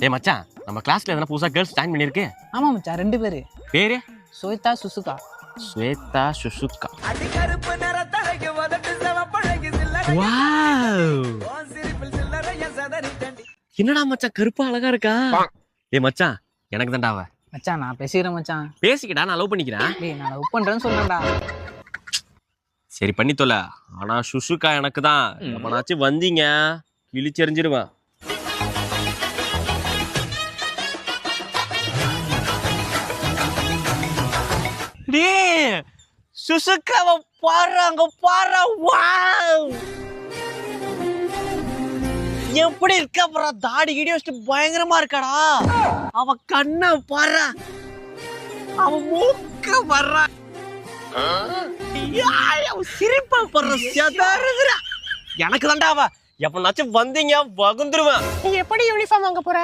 ஏ மச்சான், நம்ம கிளாஸ்ல எதனா புதுசா கேர்ள்ஸ் ஜாயின் பண்ணிருக்கு? ஆமா மச்சான், 2 பேரு. பேரு ஸ்வேதா, சுசுகா. ஸ்வேதா சுசுகா. என்னடா மச்சான் கருப்பா அழகா இருக்கா? ஏ மச்சான், எனக்கு தான்டா அவ. மச்சான் நான் பேசிக்கிறேன் மச்சான். பேசிக்கிடா, நான் லவ் பண்ணிக்கிறேன். டேய் நான் லவ் பண்றேன்னு சொல்றேன்டா. சரி பண்ணி தொல. ஆனா சுசுகா எனக்கு தான். எப்பனாச்சும் வந்தீங்க கிழிச்செறிஞ்சிருவேன். டேய் சுசுகாவை பாருங்க பாரு. வாவ், எப்படி இருக்க பாரு, தாடி கிடி வச்சுட்டு பயங்கரமா இருக்காடா. அவ கண்ணை பாரு, அவ மூக்க பாரு, சிரிப்பா பாரு, செதறுகிறா. எனக்கு தான்டா அவ. எப்பனாச்சும் வந்தீங்க வகுந்துருவேன். நீ எப்படி யூனிஃபார்ம் வாங்க போற?